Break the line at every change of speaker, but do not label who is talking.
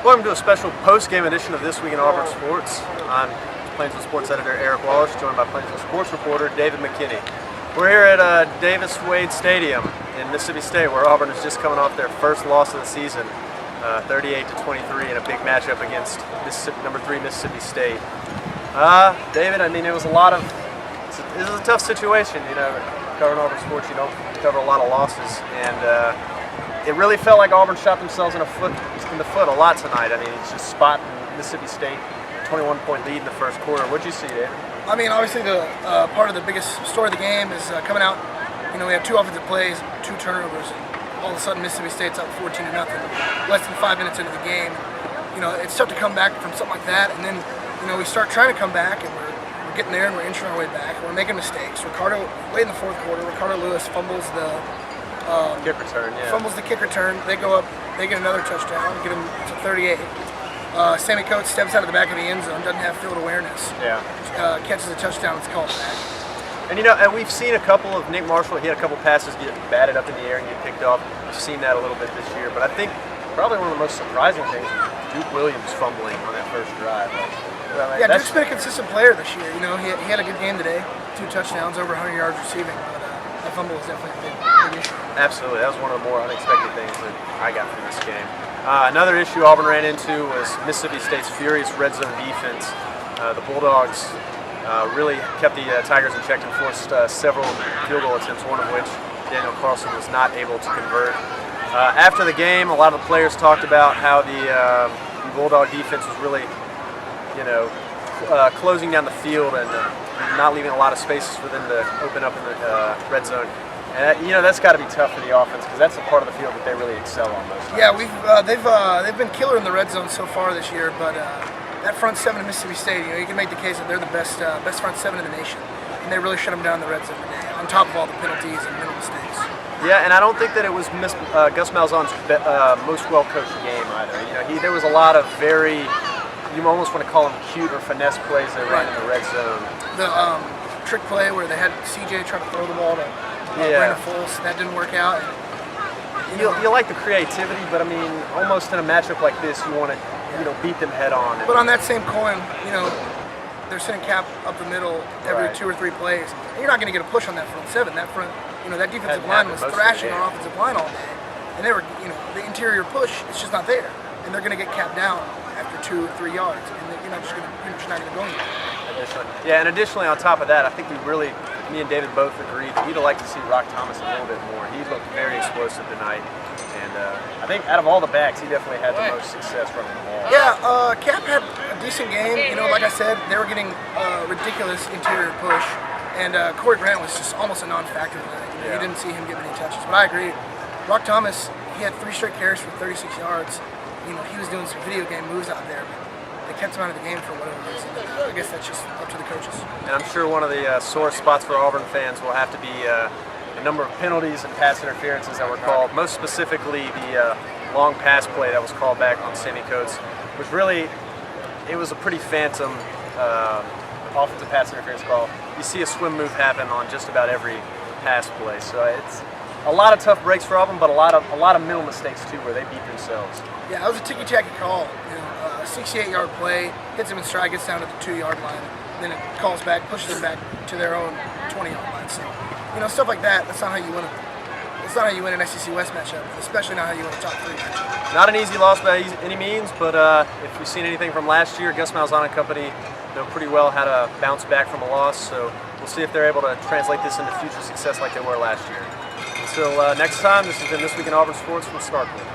Welcome to a special post-game edition of This Week in Auburn Sports. I'm Plainsman Sports Editor Eric Wallace, joined by Plainsman Sports Reporter David McKinney. We're here at Davis Wade Stadium in Mississippi State, where Auburn is just coming off their first loss of the season, 38-23, in a big matchup against number 3 Mississippi State. David, I mean, it was a tough situation. You know, covering Auburn sports, you don't cover a lot of losses, and it really felt like Auburn shot themselves in the foot a lot tonight. I mean, it's just spotting Mississippi State 21-point lead in the first quarter. What'd you see, David?
I mean, obviously the part of the biggest story of the game is coming out. You know, we have 2 offensive plays, 2 turnovers, and all of a sudden Mississippi State's up 14-0, less than 5 minutes into the game. You know, it's tough to come back from something like that, and then we start trying to come back, and we're getting there, and we're inching our way back, and we're making mistakes. Late in the fourth quarter, Ricardo Lewis fumbles the
kick return. Yeah.
Fumbles the kick return. They go up. They get another touchdown. Get them to 38. Sammy Coates steps out of the back of the end zone. Doesn't have field awareness.
Yeah.
Catches a touchdown. It's called back.
And and we've seen a couple of Nick Marshall. He had a couple passes get batted up in the air and get picked off. We've seen that a little bit this year. But I think probably one of the most surprising things was Duke Williams fumbling on that first drive.
Yeah, Duke's been a consistent player this year. You know, he had a good game today. 2 touchdowns, over 100 yards receiving. But that fumble was definitely a big issue.
Absolutely. That was one of the more unexpected things that I got from this game. Another issue Auburn ran into was Mississippi State's furious red zone defense. The Bulldogs really kept the Tigers in check and forced several field goal attempts, one of which Daniel Carlson was not able to convert. After the game, a lot of the players talked about how the Bulldog defense was really, closing down the field and not leaving a lot of spaces for them to open up in the red zone. And that's got to be tough for the offense, because that's a part of the field that they really excel on most times.
Yeah, they've been killer in the red zone so far this year, but that front 7 of Mississippi State, you can make the case that they're the best front 7 in the nation, and they really shut them down in the red zone today, on top of all the penalties and mental mistakes.
Yeah, and I don't think that it was Gus Malzahn's most well-coached game either. There was a lot of very, you almost want to call them cute or finesse plays that ran in the red zone.
The trick play where they had CJ try to throw the ball to Brandon Foles, that didn't work out.
You like the creativity, but I mean, almost in a matchup like this, you want to beat them head on.
But on that same coin, they're sending Cap up the middle every 2 or 3 plays, and you're not going to get a push on that front 7. That front, that defensive line was thrashing our offensive line all day, and they were, the interior push, it's just not there, and they're going to get capped down after 2 or 3 yards, and you're not going to go anywhere.
Yeah, and additionally on top of that, I think me and David both agreed we'd like to see Rock Thomas a little bit more. He looked very explosive tonight, and I think out of all the backs, he definitely had the most success running the ball.
Yeah, Cap had a decent game. Like I said, they were getting ridiculous interior push, and Corey Grant was just almost a non-factor tonight. You didn't see him give any touches, but I agree. Rock Thomas, he had 3 straight carries for 36 yards. He was doing some video game moves out there, but they kept him out of the game for whatever reason. I guess that's just up to the coaches.
And I'm sure one of the sore spots for Auburn fans will have to be the number of penalties and pass interferences that were called. Most specifically, the long pass play that was called back on Sammy Coates, which really, it was a pretty phantom offensive pass interference call. You see a swim move happen on just about every pass play. So it's a lot of tough breaks for Auburn, but a lot of mental mistakes too, where they beat themselves.
Yeah, it was a ticky-tacky call. A 68-yard play, hits him in stride, gets down to the 2-yard line, then it calls back, pushes them back to their own 20-yard line. So, stuff like that. That's not how you win It's not how you win an SEC West matchup, especially not how you win a top 3 matchup.
Not an easy loss by any means, but if we've seen anything from last year, Gus Malzahn and company know pretty well how to bounce back from a loss. So we'll see if they're able to translate this into future success like they were last year. Until next time, this has been This Week in Auburn Sports from Starkville.